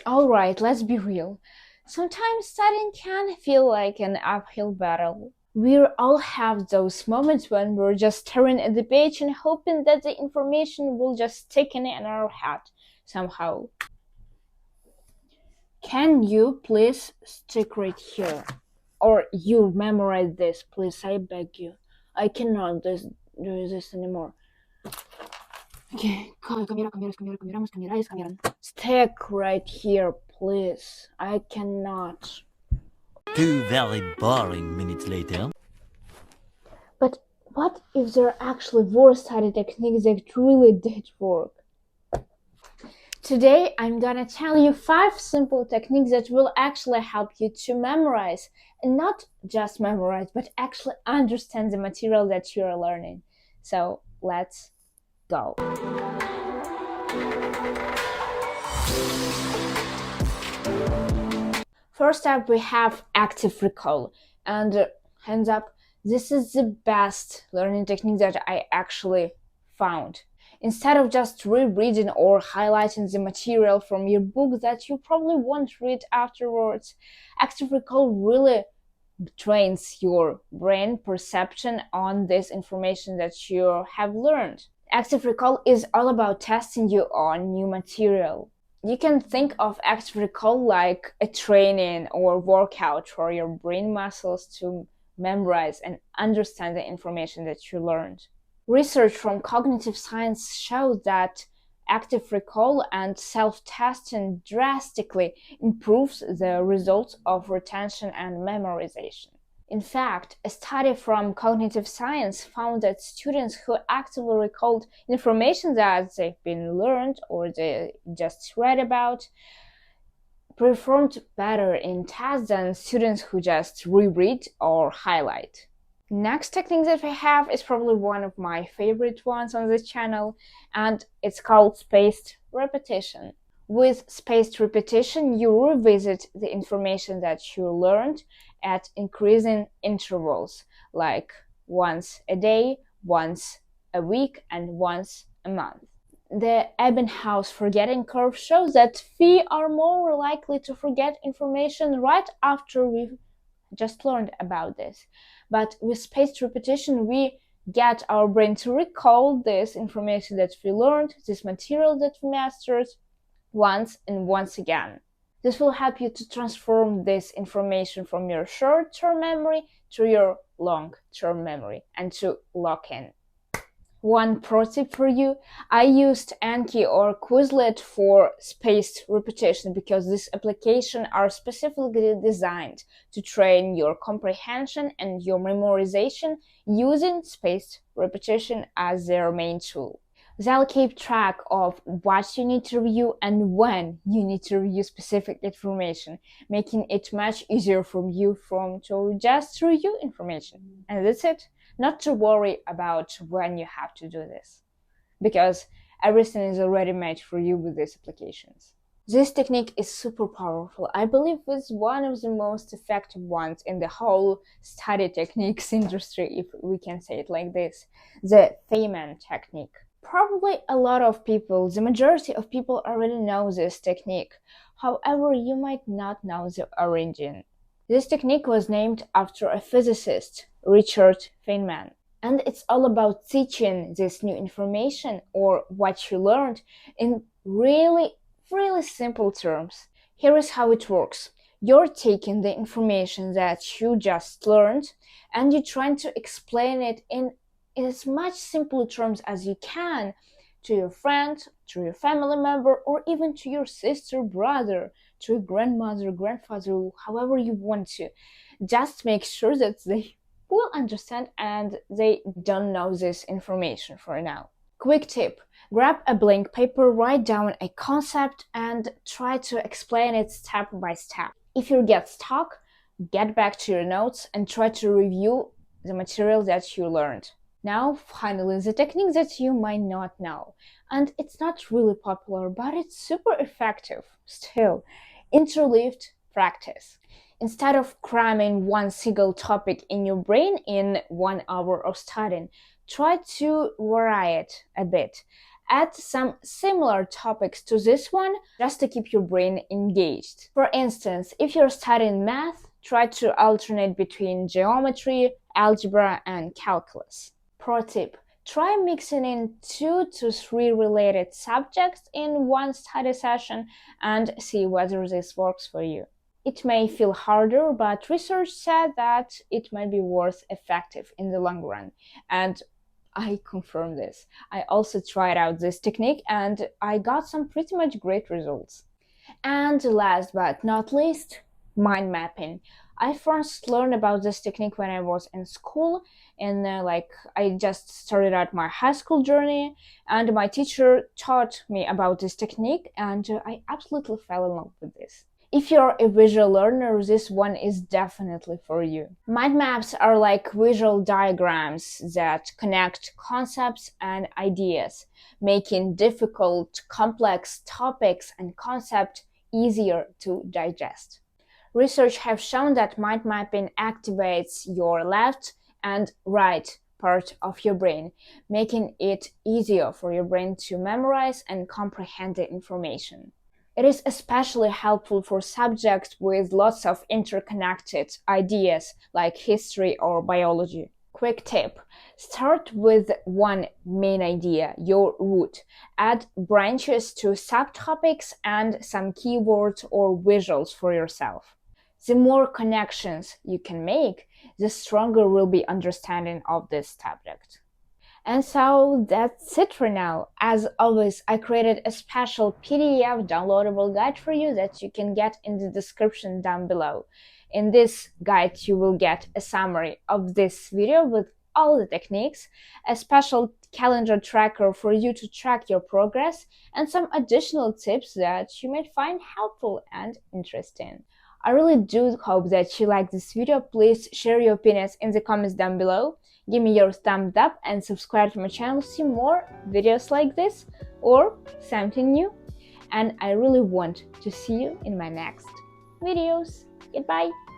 Alright, let's be real. Sometimes studying can feel like an uphill battle. We all have those moments when we're just staring at the page and hoping that the information will just stick in our head somehow. Can you please stick right here? Or you memorize this, please, I beg you. I cannot do this anymore. Okay, stick right here, please. I cannot. 2 very boring minutes later. But what if there are actually were study techniques that really did work? Today, I'm gonna tell you 5 simple techniques that will actually help you to memorize, and not just memorize, but actually understand the material that you're learning. So, let's go. First up, we have active recall. And hands up, this is the best learning technique that I actually found. Instead of just rereading or highlighting the material from your book that you probably won't read afterwards, active recall really trains your brain perception on this information that you have learned. Active recall is all about testing you on new material. You can think of active recall like a training or workout for your brain muscles to memorize and understand the information that you learned. Research from cognitive science shows that active recall and self-testing drastically improves the results of retention and memorization. In fact, a study from cognitive science found that students who actively recalled information that they've been learned or they just read about performed better in tests than students who just reread or highlight. Next technique that we have is probably one of my favorite ones on this channel, and it's called spaced repetition. With spaced repetition, you revisit the information that you learned at increasing intervals, like once a day, once a week, and once a month. The Ebbinghaus forgetting curve shows that we are more likely to forget information right after we've just learned about this. But with spaced repetition, we get our brain to recall this information that we learned, this material that we mastered, once and once again. This will help you to transform this information from your short-term memory to your long-term memory and to lock in. One pro tip for you, I used Anki or Quizlet for spaced repetition because these applications are specifically designed to train your comprehension and your memorization using spaced repetition as their main tool. They'll keep track of what you need to review and when you need to review specific information, making it much easier for you to just review information. And that's it. Not to worry about when you have to do this, because everything is already made for you with these applications. This technique is super powerful. I believe it's one of the most effective ones in the whole study techniques industry, if we can say it like this, the Feynman technique. Probably a lot of people, the majority of people already know this technique. However, you might not know the origin. This technique was named after a physicist, Richard Feynman. And it's all about teaching this new information or what you learned in really simple terms. Here is how it works. You're taking the information that you just learned and you're trying to explain it in as much simple terms as you can to your friend, to your family member, or even to your sister, brother, to your grandmother, grandfather, however you want to. Just make sure that they will understand and they don't know this information for now. Quick tip: grab a blank paper, write down a concept, and try to explain it step by step. If you get stuck, get back to your notes and try to review the material that you learned. Now, finally, the technique that you might not know, and it's not really popular, but it's super effective still. Interleaved practice. Instead of cramming one single topic in your brain in 1 hour of studying, try to vary it a bit Add some similar topics to this one just to keep your brain engaged. For instance, if you're studying math, try to alternate between geometry, algebra, and calculus. Pro tip: try mixing in 2 to 3 related subjects in one study session and see whether this works for you. It may feel harder, but research said that it might be effective in the long run, and I confirm this. I also tried out this technique and I got some pretty much great results. And last but not least, mind mapping. I first learned about this technique when I was in school, and I just started out my high school journey, and my teacher taught me about this technique, and I absolutely fell in love with this. If you're a visual learner, this one is definitely for you. Mind maps are like visual diagrams that connect concepts and ideas, making difficult, complex topics and concepts easier to digest. Research have shown that mind mapping activates your left and right part of your brain, making it easier for your brain to memorize and comprehend the information. It is especially helpful for subjects with lots of interconnected ideas like history or biology. Quick tip: start with one main idea, your root. Add branches to subtopics and some keywords or visuals for yourself. The more connections you can make, the stronger will be understanding of this subject. And so that's it for now. As always, I created a special PDF downloadable guide for you that you can get in the description down below. In this guide, you will get a summary of this video with all the techniques, a special calendar tracker for you to track your progress, and some additional tips that you might find helpful and interesting. I really do hope that you like this video. Please share your opinions in the comments down below. Give me your thumbs up and subscribe to my channel to see more videos like this or something new. And I really want to see you in my next videos. Goodbye!